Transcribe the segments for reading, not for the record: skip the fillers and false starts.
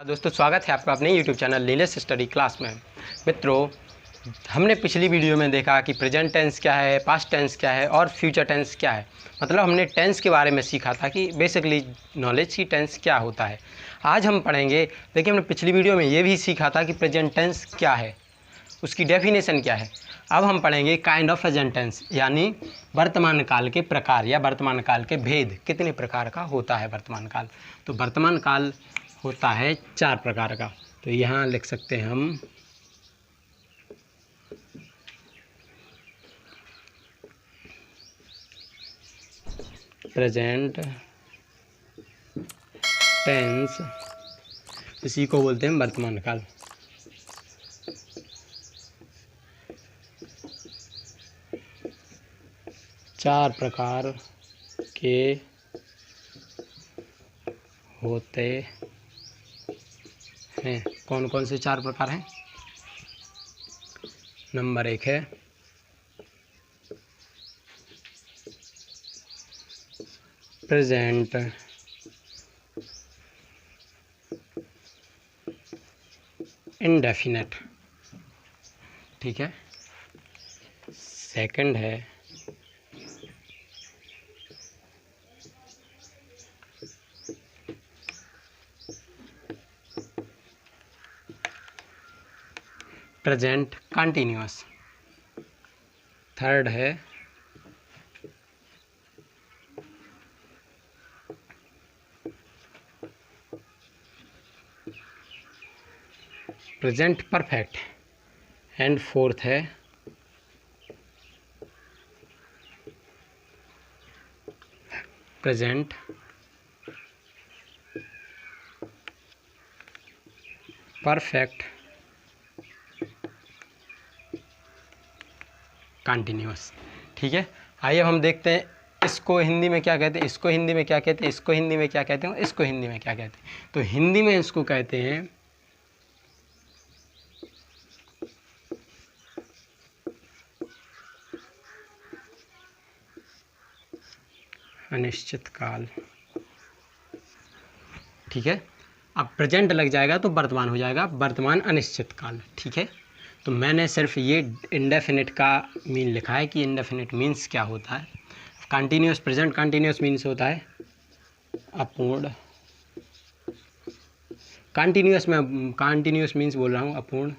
दोस्तों स्वागत है आपका अपने YouTube channel Nilesh study class में। मित्रों, हमने पिछली वीडियो में देखा कि प्रेजेंट टेंस क्या है, पास्ट टेंस क्या है और फ्यूचर टेंस क्या है। मतलब हमने टेंस के बारे में सीखा था कि बेसिकली नॉलेज की टेंस क्या होता है। आज हम पढ़ेंगे, देखिए हमने पिछली वीडियो में ये भी सीखा था कि प्रेजेंट टेंस क्या है, उसकी डेफिनेशन क्या है। अब हम पढ़ेंगे काइंड ऑफ प्रेजेंट टेंस, यानी वर्तमान काल के प्रकार या वर्तमान काल के भेद। कितने प्रकार का होता है वर्तमान काल? तो वर्तमान काल होता है 4 प्रकार का। तो यहाँ लिख सकते हैं हम प्रेजेंट टेंस, इसी को बोलते हैं वर्तमान काल। चार प्रकार के होते हैं। कौन कौन से 4 प्रकार हैं? नंबर 1 है प्रेजेंट इंडेफिनेट, ठीक है। सेकंड है प्रेजेंट कंटिन्यूअस। थर्ड है प्रेजेंट परफेक्ट। एंड फोर्थ है प्रेजेंट परफेक्ट कंटिन्यूअस, ठीक है। आइए अब हम देखते हैं इसको हिंदी में क्या कहते हैं, इसको हिंदी में क्या कहते हैं, इसको हिंदी में क्या कहते हैं, इसको हिंदी में क्या कहते हैं। तो हिंदी में इसको कहते हैं अनिश्चित काल, ठीक है। अब प्रेजेंट लग जाएगा तो वर्तमान हो जाएगा वर्तमान अनिश्चित काल, ठीक है। तो मैंने सिर्फ ये इंडेफिनिट का मीन लिखा है कि इंडेफिनिट मीन्स क्या होता है। कंटिन्यूअस, प्रेजेंट कंटिन्यूअस मीन्स होता है अपूर्ण। कंटिन्यूअस, में कंटिन्यूअस मीन्स बोल रहा हूँ अपूर्ण।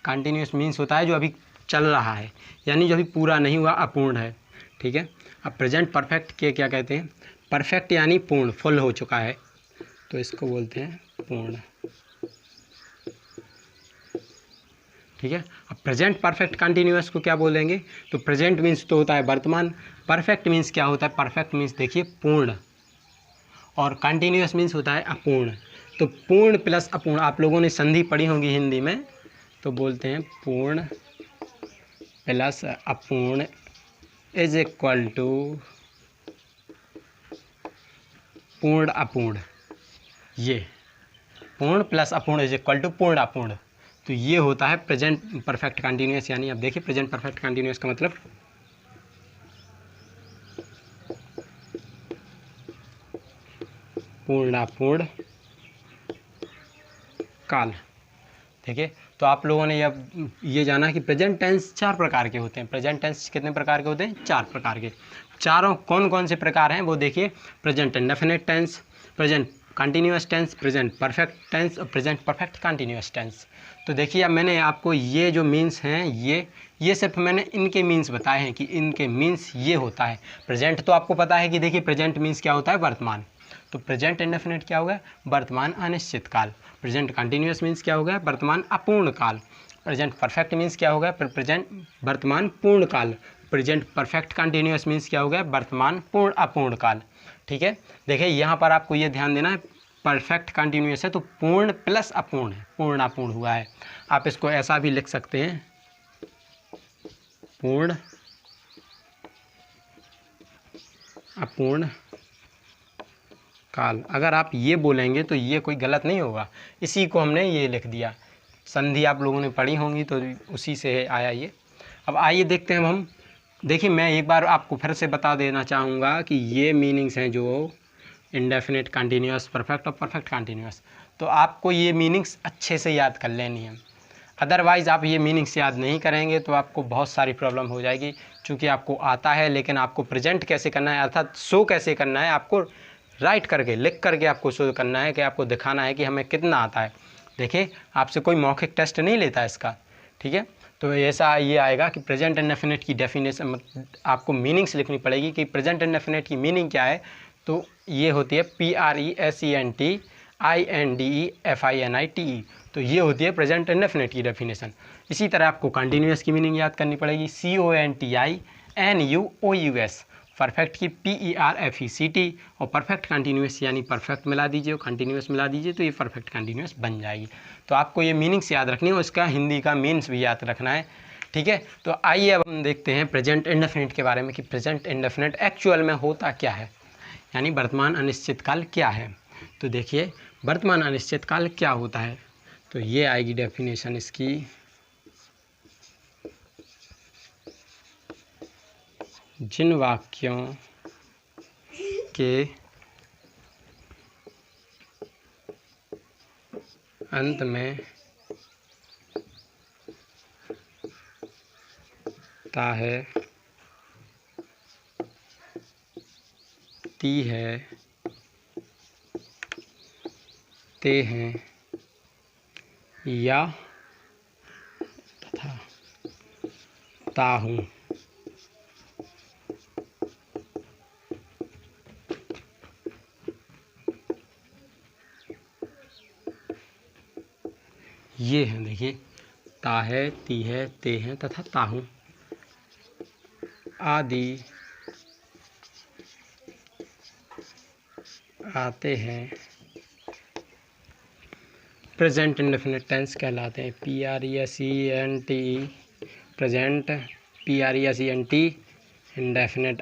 कंटिन्यूअस मीन्स होता है जो अभी चल रहा है, यानी जो अभी पूरा नहीं हुआ, अपूर्ण है, ठीक है। अब प्रेजेंट परफेक्ट के क्या कहते हैं? परफेक्ट यानी पूर्ण, फुल हो चुका है, तो इसको बोलते हैं पूर्ण, ठीक है। अब प्रेजेंट परफेक्ट कंटिन्यूअस को क्या बोलेंगे? तो प्रेजेंट मीन्स तो होता है वर्तमान, परफेक्ट मीन्स क्या होता है? परफेक्ट मीन्स देखिए पूर्ण, और कंटिन्यूअस मीन्स होता है अपूर्ण। तो पूर्ण प्लस अपूर्ण, आप लोगों ने संधि पढ़ी होगी हिंदी में, तो बोलते हैं पूर्ण प्लस अपूर्ण इज इक्वल टू पूर्ण अपूर्ण। ये पूर्ण प्लस अपूर्ण इज इक्वल टू पूर्ण अपूर्ण। तो ये होता है प्रेजेंट परफेक्ट कंटिन्यूअस। यानी अब देखिए प्रेजेंट परफेक्ट कंटिन्यूअस का मतलब पूर्ण अपूर्ण काल, ठीक है। तो आप लोगों ने अब ये जाना कि प्रेजेंट टेंस 4 प्रकार के होते हैं। प्रेजेंट टेंस कितने प्रकार के होते हैं? 4 प्रकार के। चारों कौन कौन से प्रकार हैं वो देखिए। Present indefinite tense, present continuous tense, present perfect tense और प्रेजेंट परफेक्ट कंटिन्यूअस टेंस। तो देखिए अब मैंने आपको ये जो मीन्स हैं, ये सिर्फ मैंने इनके मीन्स बताए हैं कि इनके मीन्स ये होता है। प्रेजेंट तो आपको पता है कि देखिए प्रेजेंट मीन्स क्या होता है? वर्तमान। तो प्रेजेंट इंडेफिनिट क्या होगा? वर्तमान अनिश्चित काल। प्रेजेंट कंटिन्यूअस मीन्स क्या होगा? वर्तमान अपूर्ण काल। प्रेजेंट परफेक्ट मीन्स क्या होगा? प्रेजेंट वर्तमान पूर्ण काल। प्रेजेंट परफेक्ट कंटिन्यूअस मीन्स क्या होगा? वर्तमान पूर्ण अपूर्ण काल, ठीक है। देखिए यहाँ पर आपको ये ध्यान देना है, परफेक्ट कंटिन्यूअस है तो पूर्ण प्लस अपूर्ण है, पूर्ण अपूर्ण हुआ है। आप इसको ऐसा भी लिख सकते हैं, पूर्ण अपूर्ण काल। अगर आप ये बोलेंगे तो ये कोई गलत नहीं होगा, इसी को हमने ये लिख दिया। संधि आप लोगों ने पढ़ी होंगी तो उसी से आया ये। अब आइए देखते हैं हम। देखिए मैं एक बार आपको फिर से बता देना चाहूँगा कि ये मीनिंग्स हैं जो इंडेफिनिट, कंटिन्यूअस, परफेक्ट और परफेक्ट कंटिन्यूअस। तो आपको ये मीनिंग्स अच्छे से याद कर लेनी है, अदरवाइज़ आप ये मीनिंग्स याद नहीं करेंगे तो आपको बहुत सारी प्रॉब्लम हो जाएगी। क्योंकि आपको आता है लेकिन आपको प्रेजेंट कैसे करना है, अर्थात शो कैसे करना है, आपको राइट करके लिख करके आपको शो करना है कि आपको दिखाना है कि हमें कितना आता है। देखिए आपसे कोई मौखिक टेस्ट नहीं लेता इसका, ठीक है। तो ऐसा ये आएगा कि प्रेजेंट इंडेफिनिट की डेफिनेशन आपको मीनिंग्स लिखनी पड़ेगी कि प्रेजेंट इंडेफिनिट की मीनिंग क्या है। तो ये होती है PRESENT INDEFINITE, तो ये होती है प्रेजेंट इंडेफिनिट की डेफिनेशन। इसी तरह आपको कंटिन्यूअस की मीनिंग याद करनी पड़ेगी, CONTINUOUS, परफेक्ट की PERFECT, और परफेक्ट कंटिन्यूअस यानी परफेक्ट मिला दीजिए और कंटिन्यूअस मिला दीजिए तो ये परफेक्ट कंटिन्यूअस बन जाएगी। तो आपको ये मीनिंग्स याद रखनी है और इसका हिंदी का मीन्स भी याद रखना है, ठीक है। तो आइए अब हम देखते हैं प्रेजेंट इंडेफिनिट के बारे में कि प्रेजेंट इंडेफिनिट एक्चुअल में होता क्या है, यानी वर्तमान अनिश्चित काल क्या है। तो देखिए वर्तमान अनिश्चित काल क्या होता है, तो ये आएगी डेफिनेशन इसकी, जिन वाक्यों के अंत में ता है, ती है, ते हैं या तथा ताहूँ, ये हैं। देखिए ता है, ती है, ते हैं तथा ताहूँ आदि आते हैं, प्रेजेंट इंडेफिनिट टेंस कहलाते हैं। PRESENT present, PRESENT indefinite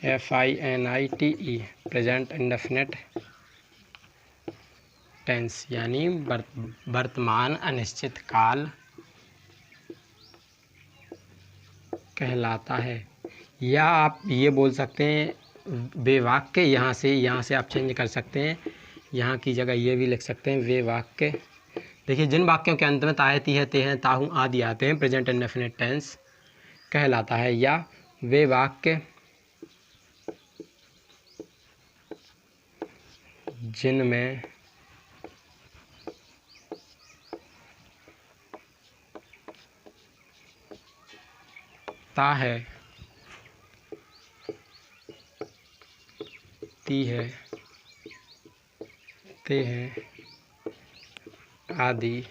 INDEFINITE present indefinite tense यानी वर्तमान अनिश्चित काल कहलाता है। या आप ये बोल सकते हैं वे वाक्य, यहाँ से आप चेंज कर सकते हैं, यहाँ की जगह ये भी लिख सकते हैं वे वाक्य। देखिए जिन वाक्यों के अंत में ताहे, ती है, ते हैं, ताहूँ आदि आते हैं प्रेजेंट इंडेफिनिट टेंस कहलाता है। या वे वाक्य जिनमें ता है, ती है, ते हैं आदि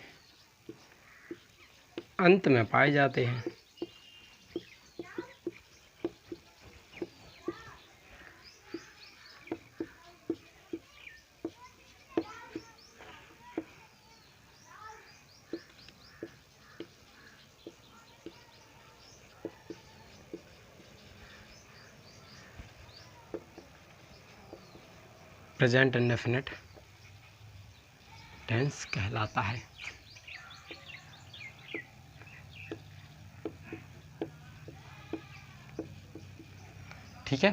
अंत में पाए जाते हैं। प्रेजेंट इंडेफिनिट टेंस कहलाता है। ठीक है,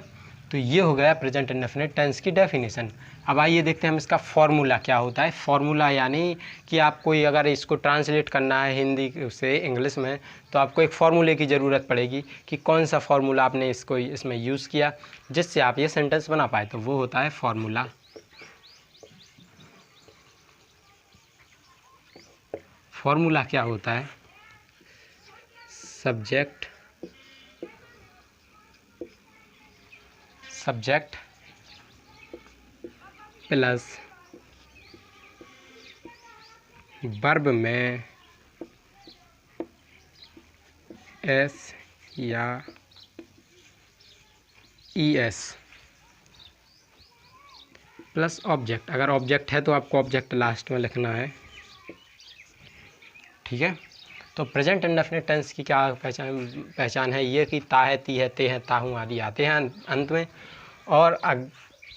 तो ये हो गया प्रेजेंट इंडेफिनिट टेंस की डेफिनेशन। अब आइए देखते हैं हम इसका फॉर्मूला क्या होता है। फॉर्मूला यानी कि आपको अगर इसको ट्रांसलेट करना है हिंदी से इंग्लिश में तो आपको एक फ़ॉर्मूले की ज़रूरत पड़ेगी कि कौन सा फॉर्मूला आपने इसमें यूज़ किया जिससे आप ये सेंटेंस बना पाए, तो वो होता है फॉर्मूला। फॉर्मूला क्या होता है, सब्जेक्ट प्लस वर्ब में एस या ES प्लस ऑब्जेक्ट। अगर ऑब्जेक्ट है तो आपको ऑब्जेक्ट लास्ट में लिखना है, ठीक है। तो प्रेजेंट इंडेफिनिट टेंस की क्या पहचान है, ये कि ता है, ती है, ते हैं, ताहूँ आदि आते हैं अंत में। और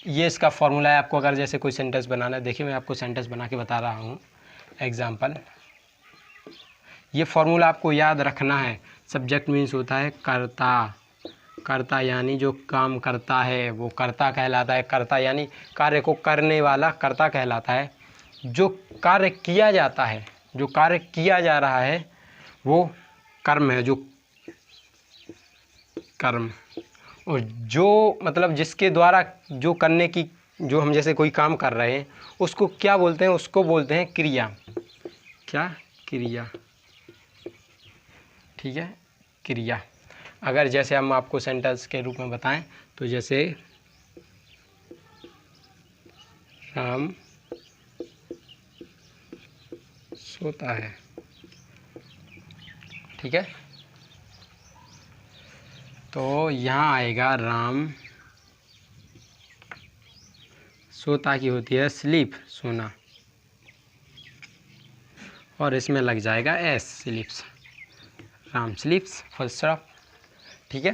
ये इसका फॉर्मूला है। आपको अगर जैसे कोई सेंटेंस बनाना है, देखिए मैं आपको सेंटेंस बना के बता रहा हूँ एग्जाम्पल। ये फॉर्मूला आपको याद रखना है। सब्जेक्ट मीन्स होता है कर्ता, कर्ता यानी जो काम करता है वो कर्ता कहलाता है। कर्ता यानी कार्य को करने वाला कर्ता कहलाता है। जो कार्य किया जाता है, जो कार्य किया जा रहा है वो कर्म है, जो कर्म। और जो मतलब जिसके द्वारा जो करने की, जो हम जैसे कोई काम कर रहे हैं उसको क्या बोलते हैं, उसको बोलते हैं क्रिया। क्या? क्रिया। ठीक है, क्रिया। अगर जैसे हम आपको सेंटेंस के रूप में बताएं तो जैसे राम सोता है। ठीक है, तो यहाँ आएगा राम सोता की होती है स्लीप, सोना, और इसमें लग जाएगा एस, स्लीप्स। Ram स्लीप्स, full stop. ठीक है,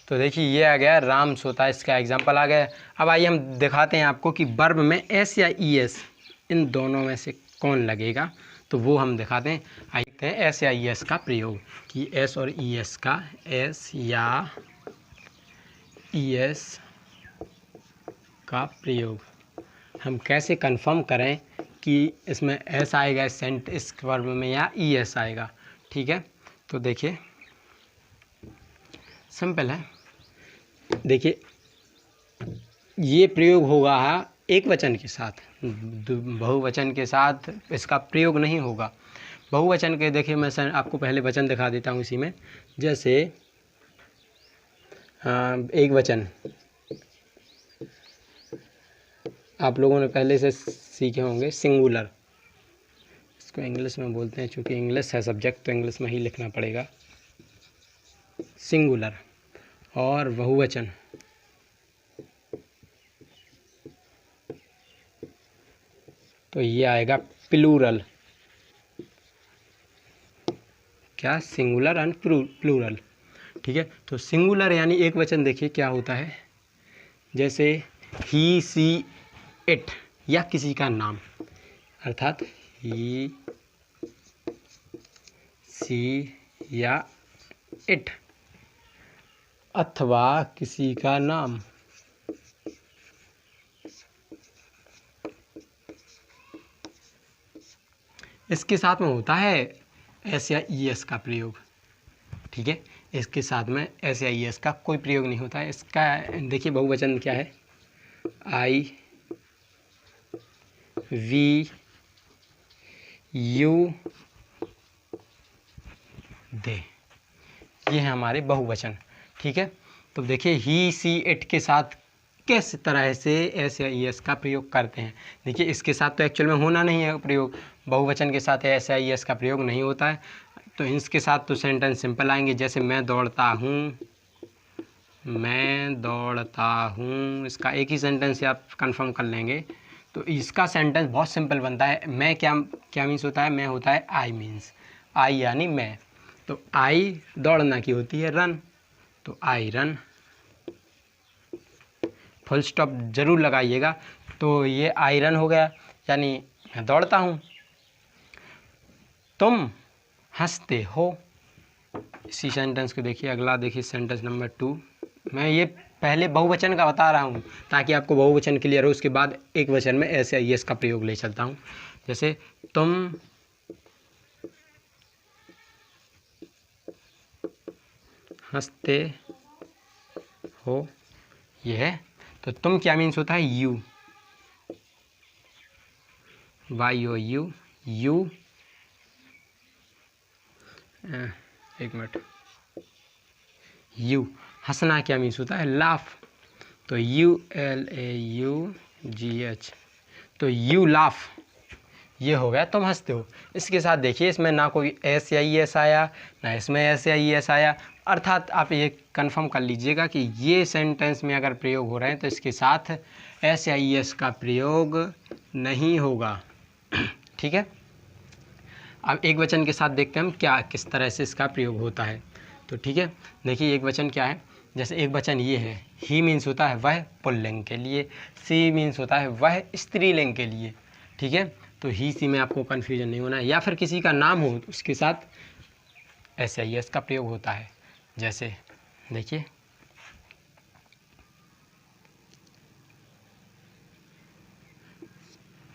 तो देखिए ये आ गया राम सोता है, इसका एग्जांपल आ गया। अब आइए हम दिखाते हैं आपको कि वर्ब में एस या ई एस इन दोनों में से कौन लगेगा, तो वो हम दिखाते हैं। आइए देखते हैं एस या ई एस का प्रयोग, कि एस और ई एस का, एस या ई एस का प्रयोग हम कैसे कंफर्म करें कि इसमें एस आएगा इस वर्ब में या ई एस आएगा। ठीक है, तो देखिए सिंपल है। देखिए ये प्रयोग होगा एक वचन के साथ, बहुवचन के साथ इसका प्रयोग नहीं होगा। बहुवचन के देखिए मैं आपको पहले वचन दिखा देता हूँ इसी में। जैसे एक वचन आप लोगों ने पहले से सीखे होंगे, सिंगुलर। इसको इंग्लिश में बोलते हैं, चूँकि इंग्लिश है सब्जेक्ट तो इंग्लिश में ही लिखना पड़ेगा, सिंगुलर। और बहुवचन तो ये आएगा प्लूरल। क्या? Singular and plural. ठीक है, तो सिंगुलर यानी एक वचन देखिए क्या होता है, जैसे ही सी इट, या किसी का नाम, अर्थात ही सी या इट, अथवा किसी का नाम। इसके साथ में होता है एस या ई एस का प्रयोग। ठीक है, इसके साथ में एस या ई एस का कोई प्रयोग नहीं होता है। इसका देखिए बहुवचन क्या है, आई वी यू दे, ये है हमारे बहुवचन। ठीक है, तो देखिए ही सी इट के साथ किस तरह से एस या ई एस का प्रयोग करते हैं। देखिए इसके साथ तो एक्चुअल में होना नहीं है प्रयोग, बहुवचन के साथ एस या ई एस का प्रयोग नहीं होता है। तो इसके साथ तो सेंटेंस सिंपल आएंगे, जैसे मैं दौड़ता हूँ, मैं दौड़ता हूँ, इसका एक ही सेंटेंस से आप कंफर्म कर लेंगे। तो इसका सेंटेंस बहुत सिंपल बनता है। मैं क्या क्या मीन्स होता है, मैं होता है आई मीन्स, आई यानी मैं। तो आई दौड़ना की होती है रन, तो आई रन, फुल स्टॉप ज़रूर लगाइएगा। तो ये आई रन हो गया, यानी मैं दौड़ता हूँ। तुम हंसते हो, इसी सेंटेंस को देखिए, अगला देखिए सेंटेंस नंबर 2। मैं ये पहले बहुवचन का बता रहा हूँ ताकि आपको बहुवचन क्लियर हो, उसके बाद एक वचन में एस या ई एस का प्रयोग ले चलता हूँ। जैसे तुम हंसते हो, ये है। तो तुम क्या मीन्स होता है, you, Y O U, you, एक मिनट, यू। हंसना क्या मीन्स होता है, लाफ, तो U L A U G H, तो यू लाफ, ये हो गया तुम हंसते हो। इसके साथ देखिए इसमें ना कोई एस या ई एस आया, ना इसमें एस या ई एस आया, अर्थात आप ये कंफर्म कर लीजिएगा कि ये सेंटेंस में अगर प्रयोग हो रहे हैं तो इसके साथ एस या ई एस का प्रयोग नहीं होगा। ठीक है, अब एक वचन के साथ देखते हैं हम क्या किस तरह से इसका प्रयोग होता है। तो ठीक है, देखिए एक वचन क्या है, जैसे एक वचन ये है, ही मीन्स होता है वह पुल्लिंग के लिए, सी मीन्स होता है वह स्त्रीलिंग के लिए। ठीक है, तो ही सी में आपको कन्फ्यूजन नहीं होना है। या फिर किसी का नाम हो तो उसके साथ एस या ई एस का प्रयोग होता है। जैसे देखिए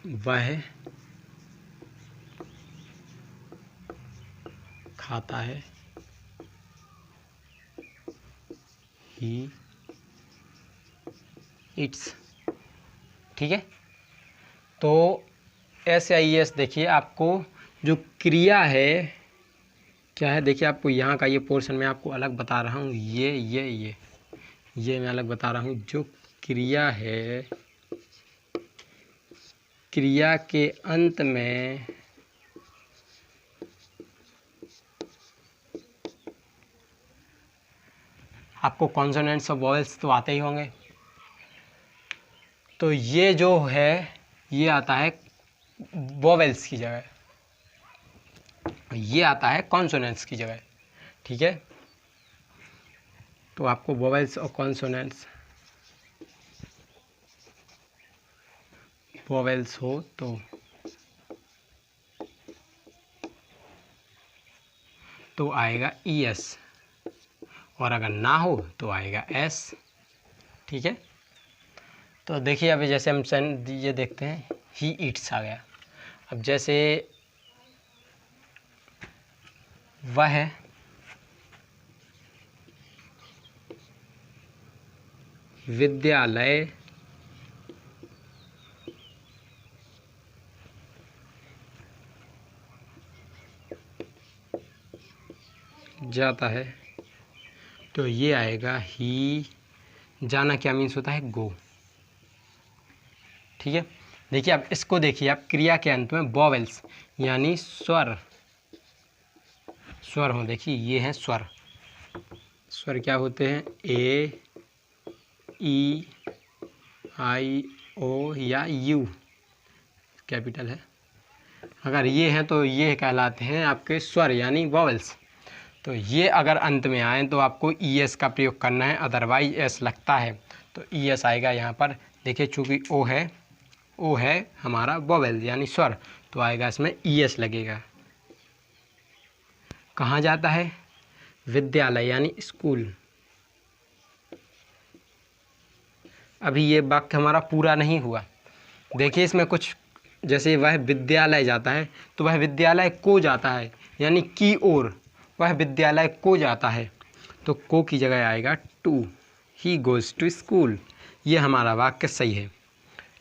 वह खाता है, ही ईट्स। ठीक है, तो SIES देखिए आपको जो क्रिया है क्या है, देखिए आपको यहाँ का ये पोर्शन मैं आपको अलग बता रहा हूँ, ये मैं अलग बता रहा हूँ। जो क्रिया है, क्रिया के अंत में आपको कॉन्सोनेंट्स और वॉवेल्स तो आते ही होंगे, तो ये जो है ये आता है वॉवेल्स की जगह, ये आता है कॉन्सोनेंट्स की जगह। ठीक है, तो आपको वॉवेल्स और कॉन्सोनेंट्स, वॉवेल्स हो तो आएगा ES, और अगर ना हो तो आएगा S। ठीक है, तो देखिए अभी जैसे हम ये देखते हैं ही ईट्स आ गया। अब जैसे वह विद्यालय जाता है, तो ये आएगा ही। जाना क्या मीन्स होता है, गो। ठीक है, देखिए अब इसको देखिए आप, क्रिया के अंत में वॉवेल्स यानी स्वर हो, देखिए ये हैं स्वर। स्वर क्या होते हैं, A, E, I, O या U, कैपिटल है। अगर ये हैं तो ये कहलाते हैं आपके स्वर यानी वॉवेल्स। तो ये अगर अंत में आए तो आपको ES का प्रयोग करना है, अदरवाइज S लगता है तो ES आएगा यहाँ पर। देखिए चूँकि O है हमारा वॉवेल यानी स्वर, तो आएगा इसमें ES लगेगा। कहाँ जाता है, विद्यालय यानी स्कूल। अभी ये वाक्य हमारा पूरा नहीं हुआ, देखिए इसमें कुछ, जैसे वह विद्यालय जाता है तो वह विद्यालय को जाता है यानी की ओर, वह विद्यालय को जाता है, तो को की जगह आएगा to, he goes to school. ये हमारा वाक्य सही है।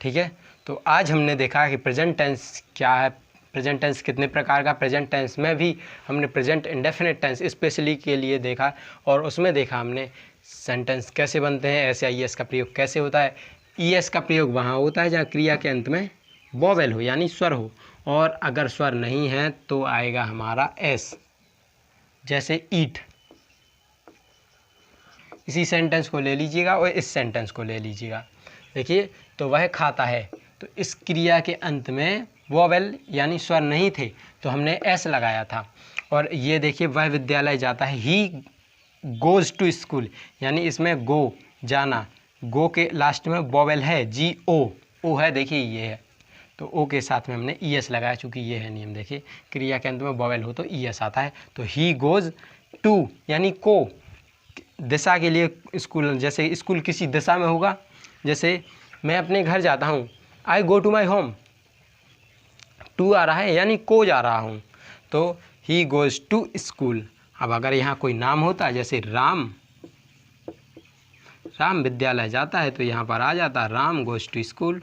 ठीक है, तो आज हमने देखा कि प्रेजेंट टेंस क्या है, प्रेजेंट टेंस कितने प्रकार का, प्रेजेंट टेंस में भी हमने प्रेजेंट इंडेफिनिट टेंस स्पेशली के लिए देखा, और उसमें देखा हमने सेंटेंस कैसे बनते हैं, SIES का प्रयोग कैसे होता है। ES का प्रयोग वहाँ होता है जहाँ क्रिया के अंत में वॉवेल हो यानी स्वर हो, और अगर स्वर नहीं है तो आएगा हमारा S, जैसे ईट। इसी सेंटेंस को ले लीजिएगा और इस सेंटेंस को ले लीजिएगा। देखिए, तो वह खाता है, तो इस क्रिया के अंत में वॉवेल यानी स्वर नहीं थे तो हमने S लगाया था। और ये देखिए वह विद्यालय जाता है, ही गोज़ टू स्कूल, यानी इसमें गो जाना, गो के लास्ट में वॉवेल है GO है, देखिए ये है, तो O के साथ में हमने ES लगाया, चूँकि ये है नियम। देखिए क्रिया के अंत में वॉवेल हो तो ES आता है। तो ही गोज़ टू यानी को, दिशा के लिए स्कूल, जैसे स्कूल किसी दिशा में होगा, जैसे मैं अपने घर जाता हूँ, I go to my home, to आ रहा है यानी को जा रहा हूँ, तो ही गोज़ टू स्कूल। अब अगर यहाँ कोई नाम होता है, जैसे राम विद्यालय जाता है, तो यहाँ पर आ जाता Ram goes to school,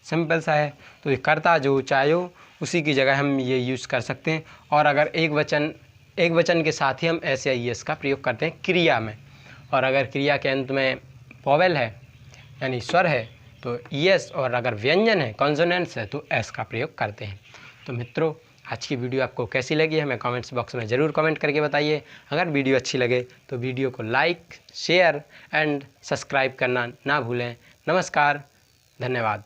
simple सा है। तो ये कर्ता जो चाहे हो उसी की जगह हम ये यूज़ कर सकते हैं। और अगर एक वचन के साथ ही हम SIES का प्रयोग करते हैं क्रिया में, और अगर क्रिया के अंत में वॉवेल है यानी स्वर है तो ES, और अगर व्यंजन है कॉन्सोनेंट्स है तो S का प्रयोग करते हैं। तो मित्रों, आज की वीडियो आपको कैसी लगी हमें कमेंट्स बॉक्स में ज़रूर कमेंट करके बताइए। अगर वीडियो अच्छी लगे तो वीडियो को लाइक, शेयर एंड सब्सक्राइब करना ना भूलें। नमस्कार, धन्यवाद।